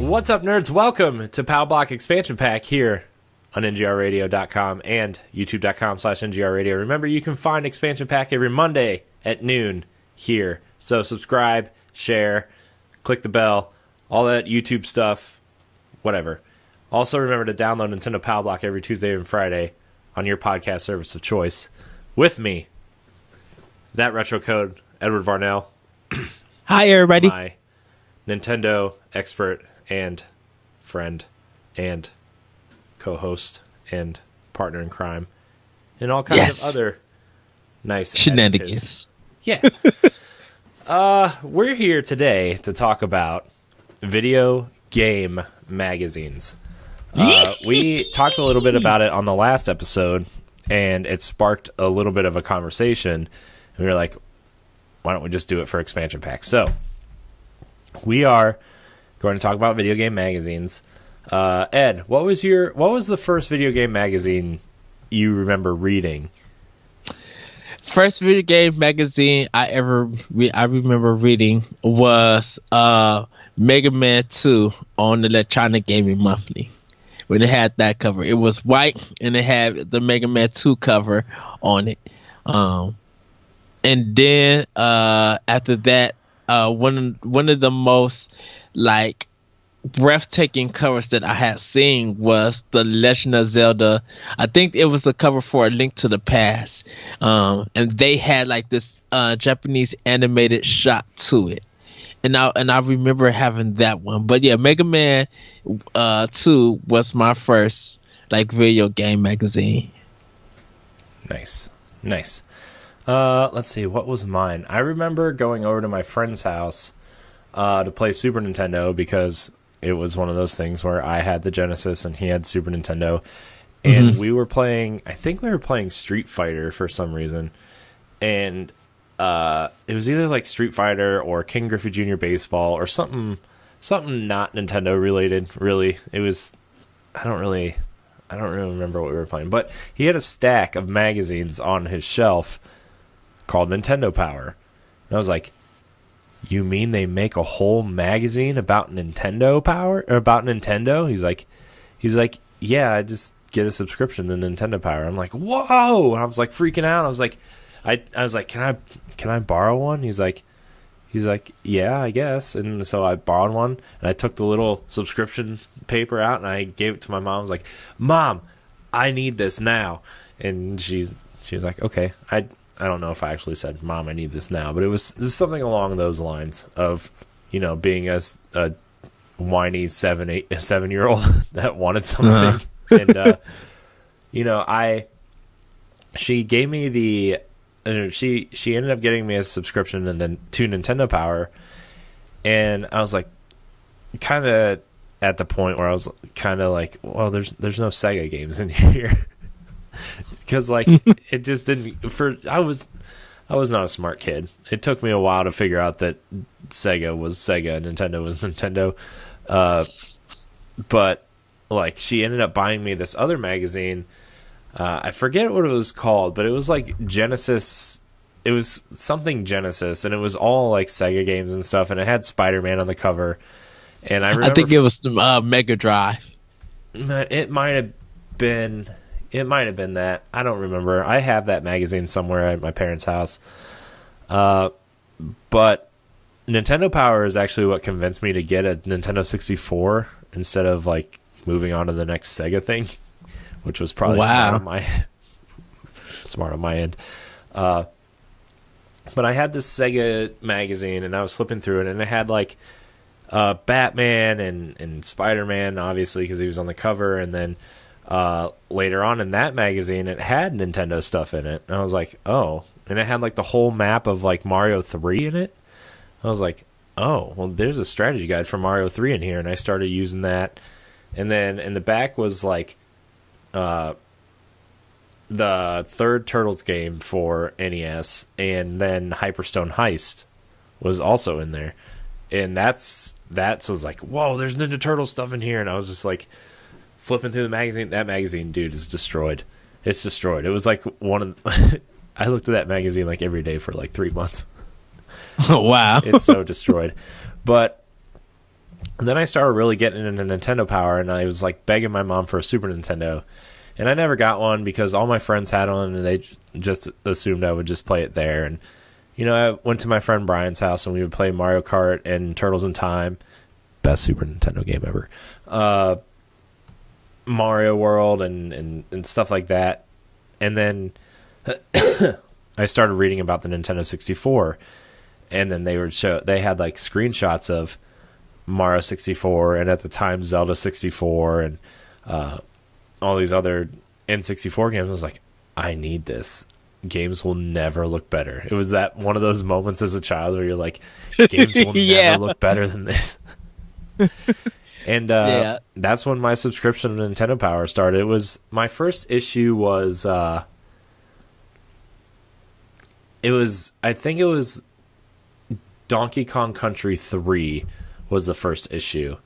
What's up, nerds? Welcome to Pow Block Expansion Pack here on NGRradio.com and YouTube.com/NGRradio. Remember, you can find Expansion Pack every Monday at noon here. So subscribe, share, click the bell, all that YouTube stuff, whatever. Also, remember to download Nintendo Pow Block every Tuesday and Friday on your podcast service of choice. With me, that retro code, Edward Varnell. Hi, everybody. My Nintendo expert and friend and co-host and partner in crime and all kinds of other nice shenanigans. Yeah. We're here today to talk about video game magazines. We talked a little bit about it on the last episode, and it sparked a little bit of a conversation. And we were like, why don't we just do it for Expansion Pack? So we are going to talk about video game magazines. Ed, what was the first video game magazine you remember reading? First video game magazine I remember reading was Mega Man 2 on Electronic Gaming Monthly. When it had that cover, it was white and it had the Mega Man 2 cover on it. And then after that, one of the most like breathtaking covers that I had seen was the Legend of Zelda. I think it was the cover for A Link to the Past, and they had like this Japanese animated shot to it, and I remember having that one. But yeah, Mega Man 2 was my first like video game magazine. Nice. Let's see, what was mine? I remember going over to my friend's house to play Super Nintendo because it was one of those things where I had the Genesis and he had Super Nintendo. And we were playing, I think we were playing Street Fighter for some reason. And it was either like Street Fighter or King Griffey Jr. Baseball or something not Nintendo related, really. It was, I don't really remember what we were playing. But he had a stack of magazines on his shelf called Nintendo Power. And I was like, you mean they make a whole magazine about Nintendo Power or about Nintendo? He's like, yeah, I just get a subscription to Nintendo Power. I'm like, whoa! And I was like freaking out. I was like, can I borrow one? He's like, yeah, I guess. And so I borrowed one and I took the little subscription paper out and I gave it to my mom. I was like, Mom, I need this now. And she was like, okay. I don't know if I actually said, Mom, I need this now, but it was something along those lines of, being a whiny 7-year-old that wanted something. And, she gave me she ended up getting me a subscription and then to Nintendo Power. And I was like, kind of at the point where I was kind of like, well, there's no Sega games in here. Because like it just didn't. I was not a smart kid. It took me a while to figure out that Sega was Sega and Nintendo was Nintendo. But like she ended up buying me this other magazine. I forget what it was called, but it was like Genesis. It was something Genesis, and it was all like Sega games and stuff. And it had Spider-Man on the cover. And I think it was the Mega Drive. It might have been. It might have been that. I don't remember. I have that magazine somewhere at my parents' house. But Nintendo Power is actually what convinced me to get a Nintendo 64 instead of like moving on to the next Sega thing, which was probably smart on my end. But I had this Sega magazine and I was flipping through it and it had like Batman and Spider-Man, obviously, because he was on the cover, and then later on in that magazine it had Nintendo stuff in it, and I was like, oh, and it had like the whole map of like Mario 3 in it. I was like, oh, well, there's a strategy guide for Mario 3 in here, and I started using that. And then in the back was like the third Turtles game for NES, and then Hyperstone Heist was also in there, and that was like, whoa, there's Ninja Turtle stuff in here. And I was just like flipping through the magazine. That magazine, dude, is destroyed. It's destroyed. It was like one of I looked at that magazine like every day for like 3 months. Oh, wow. It's so destroyed. But And then I started really getting into Nintendo Power, and I was like begging my mom for a Super Nintendo. And I never got one because all my friends had one, and they just assumed I would just play it there. And, you know, I went to my friend Brian's house, and we would play Mario Kart and Turtles in Time. Best Super Nintendo game ever. Mario World and stuff like that. And then I started reading about the Nintendo 64, and then they had like screenshots of Mario 64, and at the time Zelda 64, and all these other N64 games. I was like, I need this. Games will never look better. It was that one of those moments as a child where you're like, games will never look better than this. And that's when my subscription to Nintendo Power started. It was my first issue was I think it was Donkey Kong Country 3 was the first issue.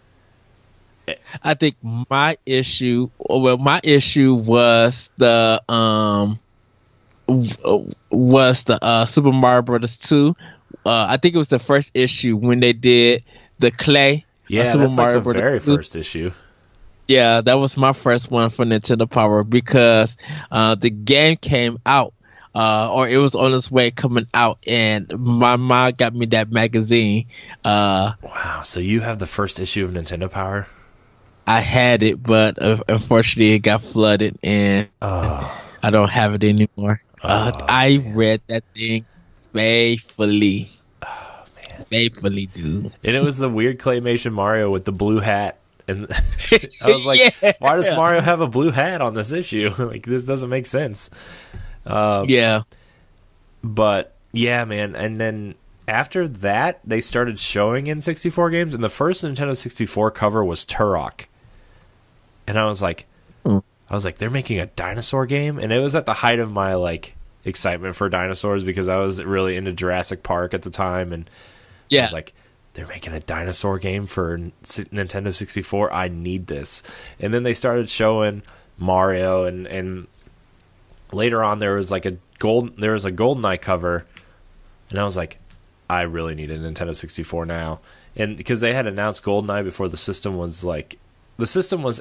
I think my issue was the Super Mario Brothers 2. I think it was the first issue when they did the clay. Yeah, Super that's Mario like the Brothers very 2. first issue. Yeah, that was my first one for Nintendo Power because the game came out, or it was on its way coming out, and my mom got me that magazine. Wow, so you have the first issue of Nintendo Power? I had it, but unfortunately it got flooded, and I don't have it anymore. I read that thing faithfully. Faithfully, dude. And it was the weird claymation Mario with the blue hat. And I was like, why does Mario have a blue hat on this issue? Like, this doesn't make sense. Yeah. But, yeah, man. And then after that, they started showing N64 games. And the first Nintendo 64 cover was Turok. And I was like, they're making a dinosaur game? And it was at the height of my, like, excitement for dinosaurs because I was really into Jurassic Park at the time. And I was like, they're making a dinosaur game for Nintendo 64. I need this. And then they started showing Mario, and later on there was a GoldenEye cover, and I was like, I really need a Nintendo 64 now. And because they had announced GoldenEye before the system was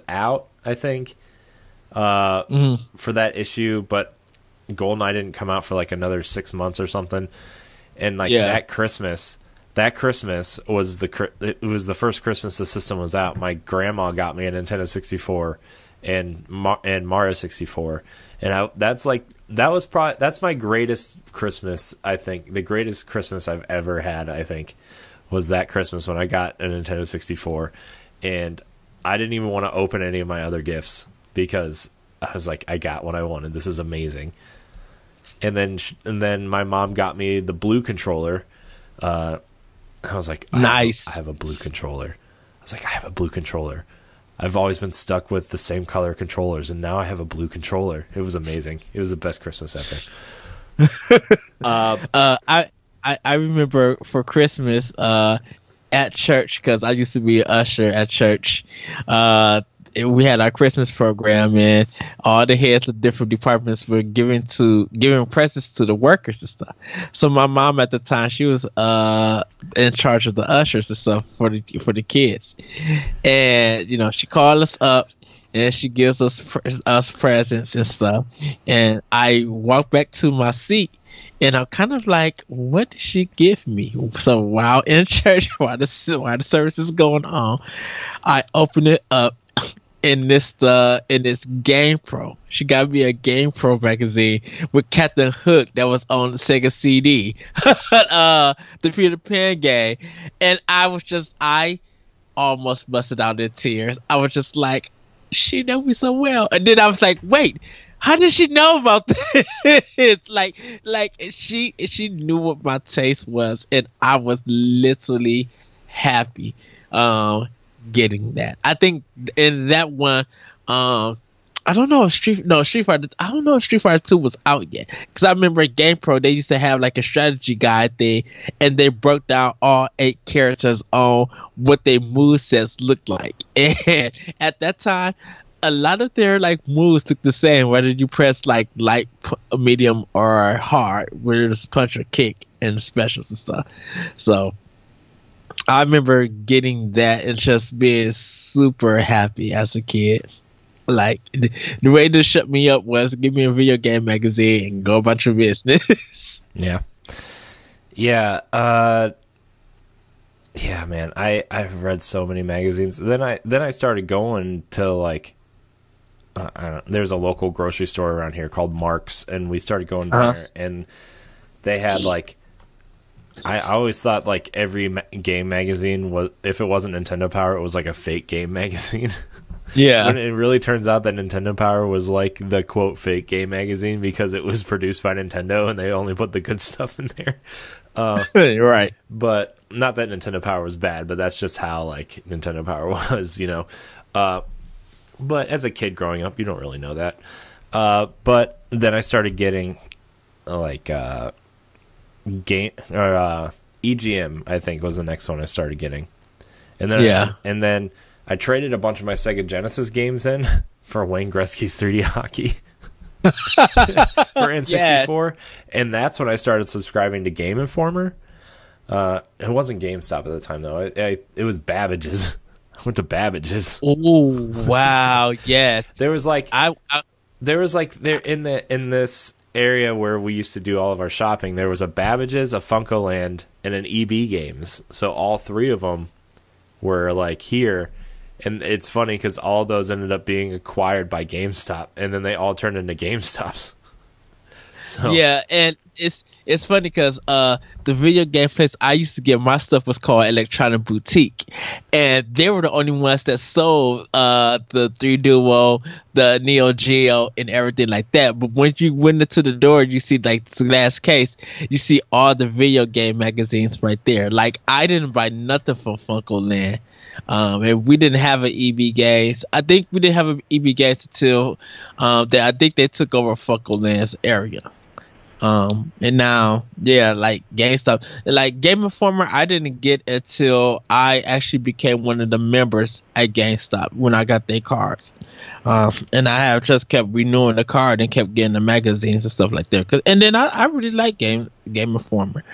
out, I think, for that issue, but GoldenEye didn't come out for like another 6 months or something. And that Christmas was the first Christmas the system was out. My grandma got me a Nintendo 64 and Mario 64, and that's my greatest Christmas. I think the greatest Christmas I've ever had, I think, was that Christmas when I got a Nintendo 64, and I didn't even want to open any of my other gifts because I was like, I got what I wanted. This is amazing. And then my mom got me the blue controller. I was like, nice. I have a blue controller. I was like, I have a blue controller. I've always been stuck with the same color controllers, and now I have a blue controller. It was amazing. It was the best Christmas ever. I remember for Christmas at church, because I used to be an usher at church. We had our Christmas program, and all the heads of different departments were giving presents to the workers and stuff. So my mom at the time, she was in charge of the ushers and stuff for the kids, and she called us up and she gives us presents and stuff. And I walk back to my seat, and I'm kind of like, what did she give me? So while in church, while the service is going on, I open it up. In this GamePro, she got me a GamePro magazine with Captain Hook that was on the Sega CD, the Peter Pan game, and I almost busted out in tears. I was just like, she knows me so well, and then I was like, wait, how did she know about this? like she knew what my taste was, and I was literally happy. Getting that. I think in that one, I don't know if Street Fighter 2 was out yet, because I remember at GamePro they used to have like a strategy guide thing, and they broke down all 8 characters on what their movesets looked like. And at that time, a lot of their like moves look the same, whether you press like light, medium, or hard, whether it's punch or kick and specials and stuff. So I remember getting that and just being super happy as a kid. Like the way to shut me up was give me a video game magazine and go about your business. Yeah. Yeah. Yeah, man. I've read so many magazines. Then I started going to like I don't, there's a local grocery store around here called Mark's, and we started going there, and they had like I always thought like every game magazine was, if it wasn't Nintendo Power, it was like a fake game magazine. Yeah. When it really turns out that Nintendo Power was like the quote fake game magazine because it was produced by Nintendo and they only put the good stuff in there. Right. But not that Nintendo Power was bad, but that's just how like Nintendo Power was, you know. But as a kid growing up, you don't really know that. But then I started getting like game or EGM, I think was the next one I started getting. And then and then I traded a bunch of my Sega Genesis games in for Wayne Gretzky's 3D hockey for N64, and that's when I started subscribing to Game Informer. It wasn't GameStop at the time though. It was Babbage's. I went to Babbage's. Oh wow! Yes, there was like there in this area where we used to do all of our shopping. There was a Babbage's, a FuncoLand, and an EB Games. So all three of them were like here. And it's funny because all those ended up being acquired by GameStop, and then they all turned into GameStops. So yeah, and it's funny because the video game place I used to get my stuff was called Electronic Boutique, and they were the only ones that sold the 3DO, the Neo Geo, and everything like that. But when you went into the door, you see like the glass case, you see all the video game magazines right there. Like I didn't buy nothing from FuncoLand. And we didn't have an EB Games. I think we didn't have an EB Games until I think they took over FuncoLand's area. And now, yeah, like GameStop, like Game Informer, I didn't get until I actually became one of the members at GameStop when I got their cards. And I have just kept renewing the card and kept getting the magazines and stuff like that. And then I really like Game Informer.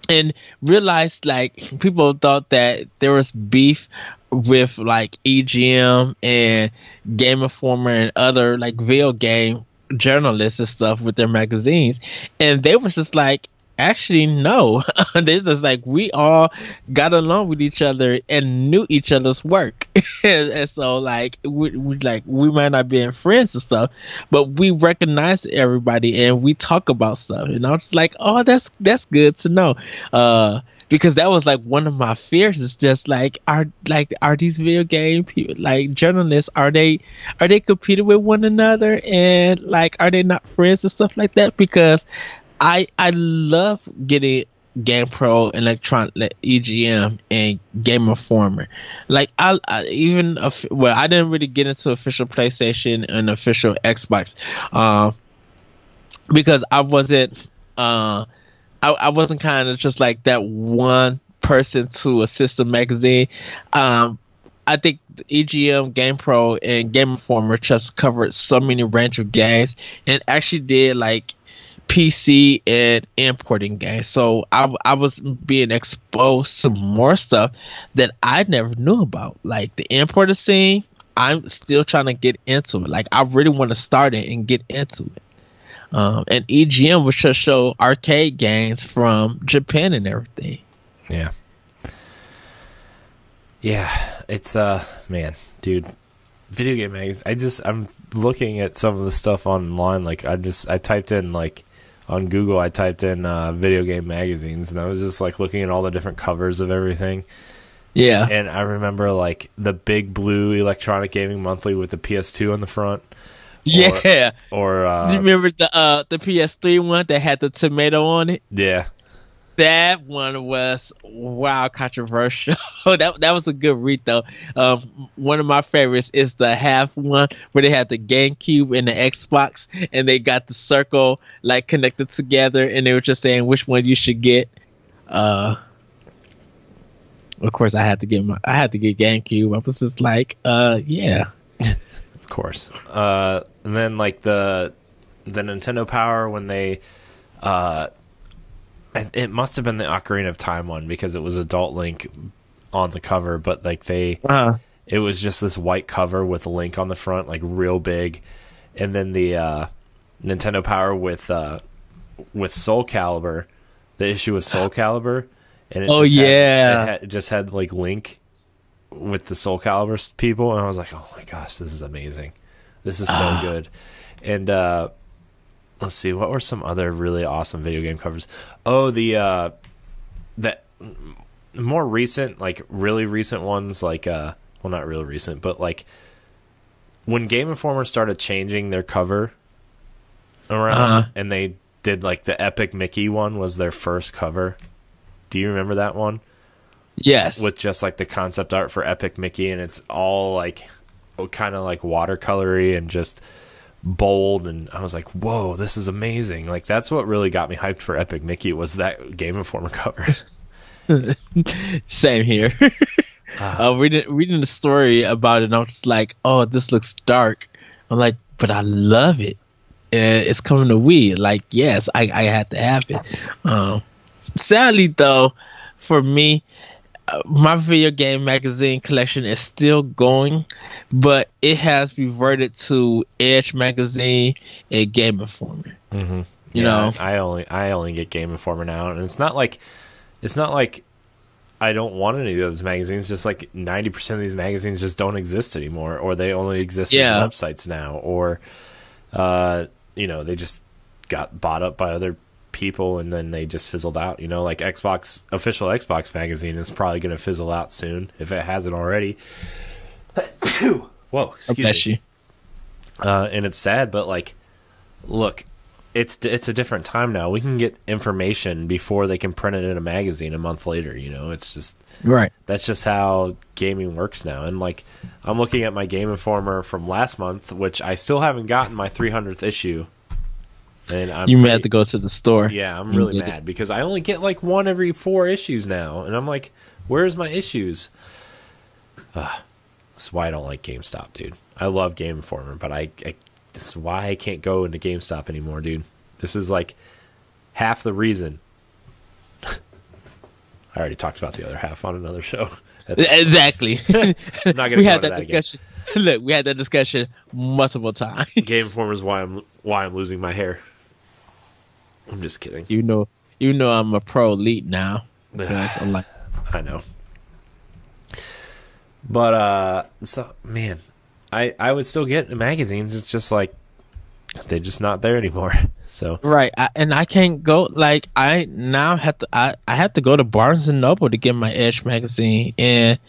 And realized like people thought that there was beef with like EGM and Game Informer and other like video game journalists and stuff with their magazines, and they was just like, actually no. They're just like, we all got along with each other and knew each other's work. And so like we might not be friends and stuff, but we recognize everybody and we talk about stuff. And I was like, oh, that's good to know. Because that was like one of my fears, is just like are these video game people, like journalists, are they competing with one another, and like are they not friends and stuff like that? Because I love getting GamePro, Electronic, EGM, and Game Informer. Like I didn't really get into official PlayStation and official Xbox, because I wasn't I wasn't kind of just like that one person to a system magazine. I think EGM, GamePro, and Game Informer just covered so many range of games, and actually did like PC and importing games. So I was being exposed to more stuff that I never knew about. Like the importer scene, I'm still trying to get into it. Like I really want to start it and get into it. And EGM would just show arcade games from Japan and everything. Yeah. Yeah, it's man, dude, video game magazines. I'm looking at some of the stuff online. Like I typed in like on Google, I typed in video game magazines, and I was just like looking at all the different covers of everything. Yeah. And I remember like the big blue Electronic Gaming Monthly with the PS2 on the front. Yeah. Or do you remember the PS3 one that had the tomato on it? Yeah. That one was controversial. that was a good read though. One of my favorites is the half one where they had the GameCube and the Xbox, and they got the circle like connected together, and they were just saying which one you should get. Of course, I had to get GameCube. I was just like, yeah. Of course. And then like the Nintendo Power, when they it must have been the Ocarina of Time one because it was Adult Link on the cover, but like it was just this white cover with Link on the front, like real big, and then the Nintendo Power with Soul Calibur, the issue with Soul Calibur, and it just had like Link with the Soul Calibur people, and I was like, oh my gosh, this is amazing, this is so good. And let's see, what were some other really awesome video game covers? Oh, the more recent, like really recent ones, like well, not real recent, but like when Game Informer started changing their cover around, and they did like the Epic Mickey one was their first cover. Do you remember that one? Yes. With just like the concept art for Epic Mickey, and it's all like kind of like watercolory and just bold, and I was like, whoa, this is amazing. Like that's what really got me hyped for Epic Mickey, was that Game Informer cover. Same here. Reading the story about it, and I was just like, oh, this looks dark. I'm like, but I love it. It's coming to Wii. Like, yes, I had to have it. Sadly though, for me, my video game magazine collection is still going, but it has reverted to Edge magazine and Game Informer. Mm-hmm. You know, I only get Game Informer now, and it's not like I don't want any of those magazines. Just like 90% of these magazines just don't exist anymore, or they only exist as websites now, or they just got bought up by other people and then they just fizzled out. Like official Xbox magazine is probably going to fizzle out soon if it hasn't already. Whoa, excuse me. And it's sad, but like, look, it's a different time now. We can get information before they can print it in a magazine a month later. It's just right. That's just how gaming works now. And like, I'm looking at my Game Informer from last month, which I still haven't gotten my 300th issue. And you may have to go to the store. Yeah, I'm really mad because I only get like one every 4 issues now, and I'm like, where's my issues? That's why I don't like GameStop, dude. I love Game Informer, but this is why I can't go into GameStop anymore, dude. This is like half the reason. I already talked about the other half on another show. Exactly. I'm not gonna we had that discussion. Look, we had that discussion multiple times. Game Informer is why I'm losing my hair. I'm just kidding. You know I'm a pro elite now. I'm like, I know. But so man, I would still get magazines. It's just like they're just not there anymore. So right, and I can't go. Like I now have to. I have to go to Barnes and Noble to get my Edge magazine and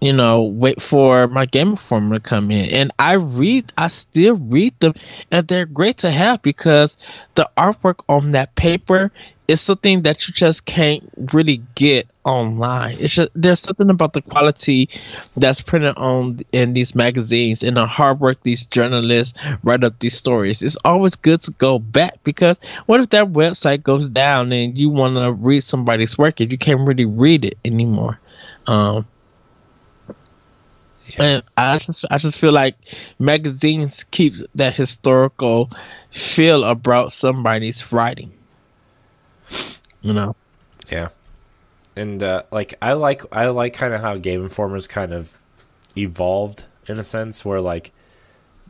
wait for my Game Informer to come in. And I still read them, and they're great to have because the artwork on that paper is something that you just can't really get online. It's just, there's something about the quality that's printed in these magazines and the hard work these journalists write up these stories. It's always good to go back because what if that website goes down and you want to read somebody's work and you can't really read it anymore? And I just feel like magazines keep that historical feel about somebody's writing. Yeah. And like I like kind of how Game Informer's kind of evolved in a sense where like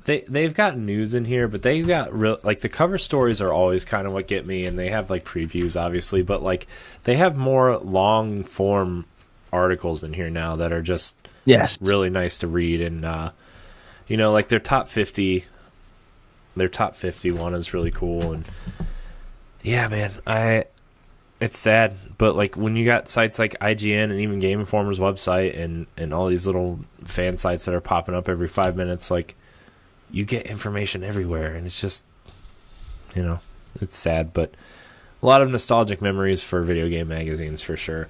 they've got news in here, but they've got real like the cover stories are always kind of what get me, and they have like previews obviously, but like they have more long form articles in here now that are just really nice to read. And like their top 50 one is really cool. And yeah, man, it's sad, but like when you got sites like IGN and even Game Informer's website and all these little fan sites that are popping up every 5 minutes, like you get information everywhere, and it's just it's sad, but a lot of nostalgic memories for video game magazines for sure.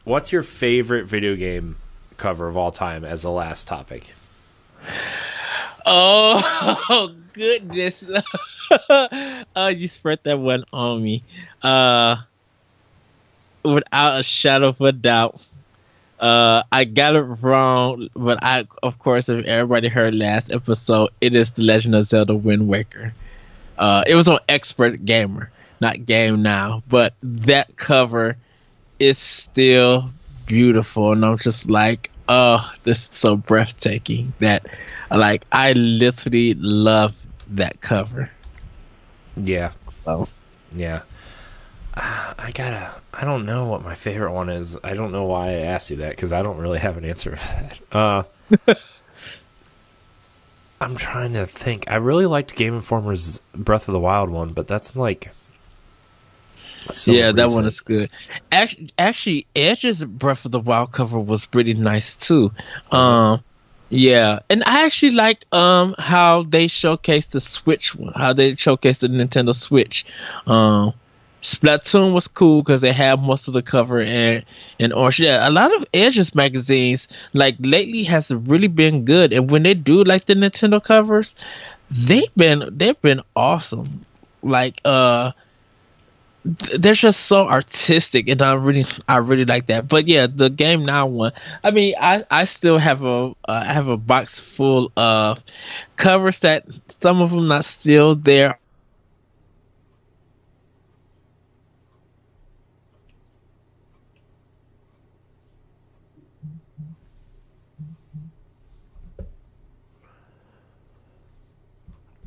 What's your favorite video game cover of all time as the last topic? Oh goodness. You spread that one on me. Without a shadow of a doubt. I got it wrong, but of course, if everybody heard last episode, it is The Legend of Zelda Wind Waker. It was on Expert Gamer, not Game Now, but that cover is still beautiful, and I'm just like, oh, this is so breathtaking that, like, I literally love that cover. Yeah. So Yeah. I don't know what my favorite one is. I don't know why I asked you that, because I don't really have an answer for that. I'm trying to think. I really liked Game Informer's Breath of the Wild one, but that's like... yeah, that one is good. Actually, Edge's Breath of the Wild cover was pretty nice too. Yeah, and I actually like how they showcased the Switch one, how they showcased the Nintendo Switch. Splatoon was cool because they have most of the cover and orange. Yeah, a lot of Edge's magazines like lately has really been good, and when they do like the Nintendo covers, they've been awesome. Like they're just so artistic, and I really like that. But yeah, the Game Now one, I mean, I still have a box full of covers that some of them not still there.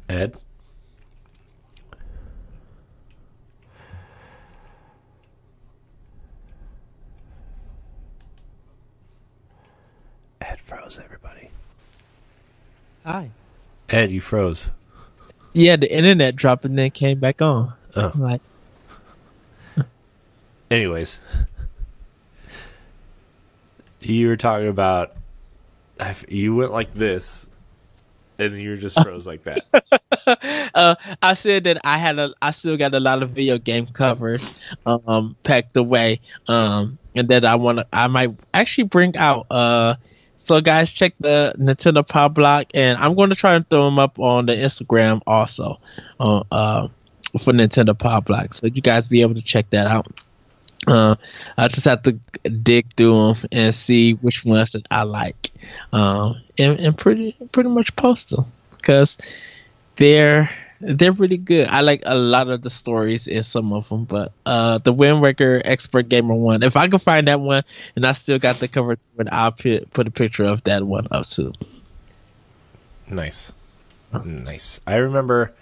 Ed? Ed froze, everybody. Hi. Ed, you froze. Yeah, the internet dropped and then came back on. Oh. Like, anyways, you were talking about you went like this, and you just froze like that. I said that I still got a lot of video game covers packed away, and that I might actually bring out. So guys, check the Nintendo Power Block, and I'm going to try and throw them up on the Instagram also, for Nintendo Power Block, so you guys be able to check that out. I just have to dig through them and see which ones that I like, and pretty much post them because they're really good. I like a lot of the stories in some of them, but the Wind Waker Expert Gamer one, if I can find that one and I still got the cover, I'll put a picture of that one up too. Nice. I remember,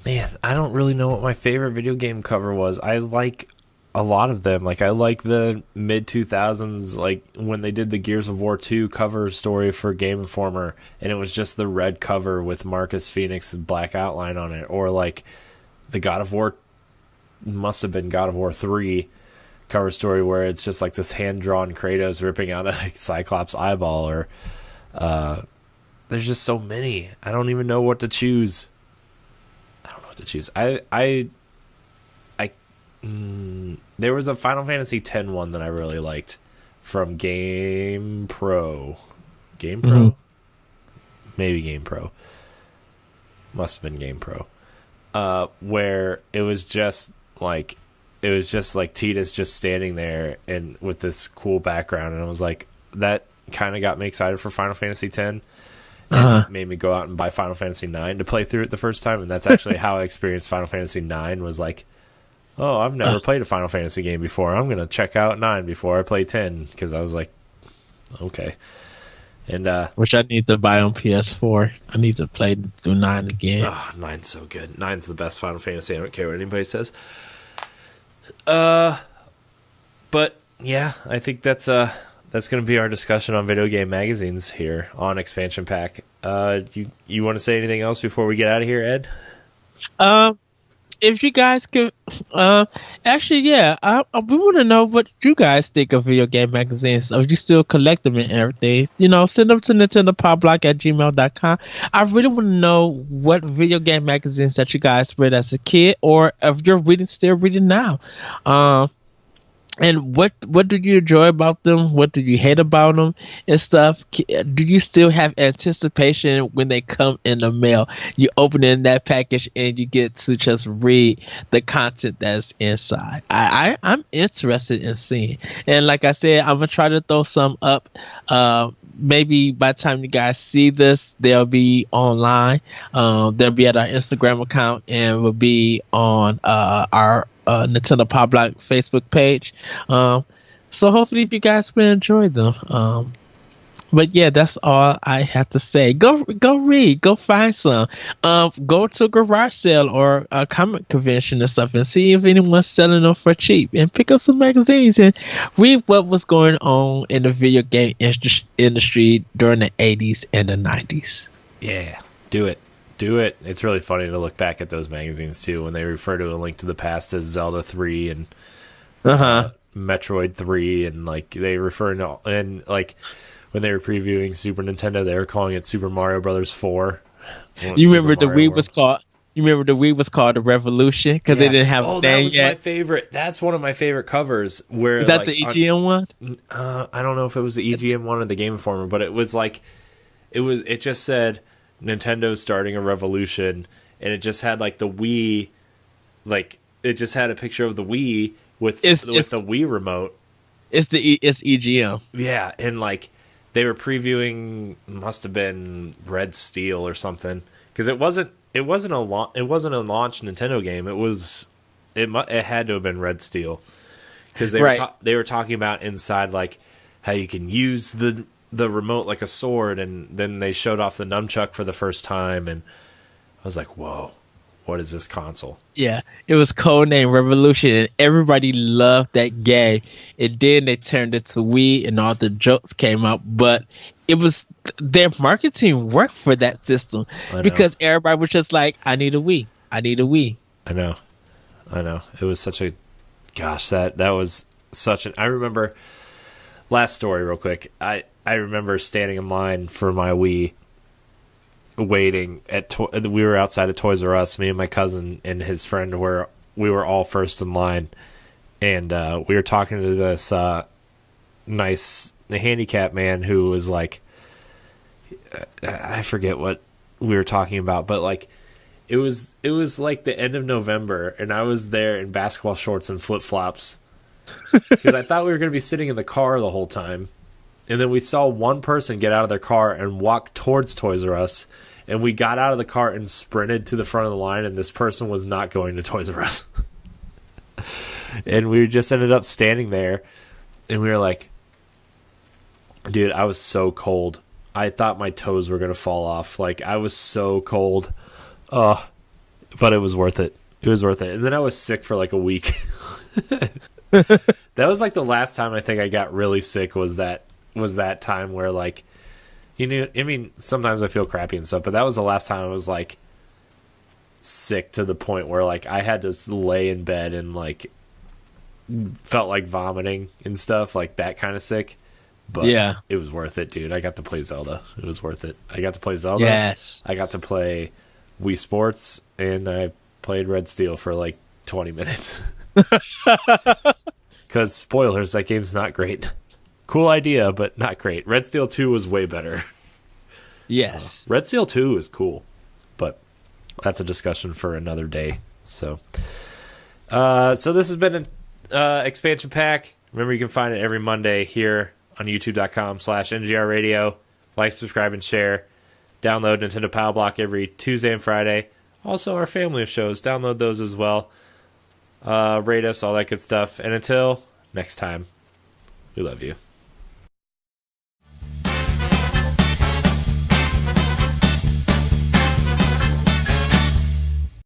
man, I don't really know what my favorite video game cover was. I like a lot of them. Like, I like the mid 2000s, like when they did the Gears of War 2 cover story for Game Informer, and it was just the red cover with Marcus Phoenix's black outline on it, or like the God of War, must have been God of War 3 cover story where it's just like this hand-drawn Kratos ripping out a Cyclops eyeball, or there's just so many. I don't even know what to choose. There was a Final Fantasy X one that I really liked from Game Pro. Maybe Game Pro. Must have been Game Pro. Where it was just like Tidus just standing there and with this cool background, and I was like, that kind of got me excited for Final Fantasy X. And made me go out and buy Final Fantasy IX to play through it the first time, and that's actually how I experienced Final Fantasy IX. Was like, oh, I've never played a Final Fantasy game before. I'm going to check out 9 before I play 10, because I was like, okay. And which I need to buy on PS4. I need to play through 9 again. Oh, 9's so good. 9's the best Final Fantasy. I don't care what anybody says. But yeah, I think that's going to be our discussion on video game magazines here on Expansion Pack. You want to say anything else before we get out of here, Ed? If you guys could, actually, yeah, we want to know what you guys think of video game magazines. Or you still collect them and everything? Send them to NintendoPowerBlock@gmail.com. I really want to know what video game magazines that you guys read as a kid, or if you're still reading now. And what did you enjoy about them? What did you hate about them and stuff? Do you still have anticipation when they come in the mail? You open in that package and you get to just read the content that's inside. I'm interested in seeing. And like I said, I'm gonna try to throw some up. Maybe by the time you guys see this, they'll be online. They'll be at our Instagram account and will be on our Nintendo Pop Block Facebook page. So hopefully you guys will enjoy them. But yeah, that's all I have to say. Go read, go find some. Go to a garage sale or a comic convention and stuff and see if anyone's selling them for cheap, and pick up some magazines and read what was going on in the video game industry during the 80s and the 90s. Yeah, do it. Do it. It's really funny to look back at those magazines too when they refer to A Link to the Past as Zelda 3 and Metroid 3, and like they refer to, and like when they were previewing Super Nintendo, they were calling it Super Mario Brothers 4. You remember the Wii was called? You remember the Wii was called the Revolution because they didn't have a name that was yet. My favorite. That's one of my favorite covers. Where is that like, the EGM one? I don't know if it was the EGM one or the Game Informer, but it was like it just said Nintendo's starting a revolution, and it just had like the Wii, like it just had a picture of the Wii with the Wii remote. It's EGM. Yeah, and like they were previewing, must have been Red Steel or something, because it wasn't a launch Nintendo game. It had to have been Red Steel, because they were talking about inside like how you can use the remote like a sword, and then they showed off the nunchuck for the first time, and I was like, whoa, what is this console? Yeah, it was codenamed Revolution, and everybody loved that game. And then they turned it to Wii, and all the jokes came out, but it was their marketing worked for that system because everybody was just like, I need a Wii. I need a Wii. I know. It was such a, gosh, that was such an, I remember, last story real quick, I remember standing in line for my Wii, waiting we were outside of Toys R Us. Me and my cousin and his friend we were all first in line, and we were talking to this nice handicapped man who was like, I forget what we were talking about, but like it was like the end of November, and I was there in basketball shorts and flip flops because I thought we were going to be sitting in the car the whole time. And then we saw one person get out of their car and walk towards Toys R Us. And we got out of the car and sprinted to the front of the line, and this person was not going to Toys R Us. And we just ended up standing there, and we were like, dude, I was so cold. I thought my toes were going to fall off. Like, I was so cold. But it was worth it. It was worth it. And then I was sick for like a week. That was like the last time I think I got really sick was that time where, like, you know, I mean, sometimes I feel crappy and stuff, but that was the last time I was like sick to the point where like I had to lay in bed and like felt like vomiting and stuff, like that kind of sick. But yeah, it was worth it, dude. I got to play Zelda. It was worth it. I got to play Zelda. Yes. I got to play Wii Sports, and I played Red Steel for like 20 minutes. Because, spoilers, that game's not great. Cool idea, but not great. Red Steel 2 was way better. Yes. Red Steel 2 is cool, but that's a discussion for another day. So this has been an expansion pack. Remember, you can find it every Monday here on youtube.com/NGR Radio. Like, subscribe, and share. Download Nintendo Power Block every Tuesday and Friday. Also, our family of shows. Download those as well. Rate us, all that good stuff. And until next time, we love you.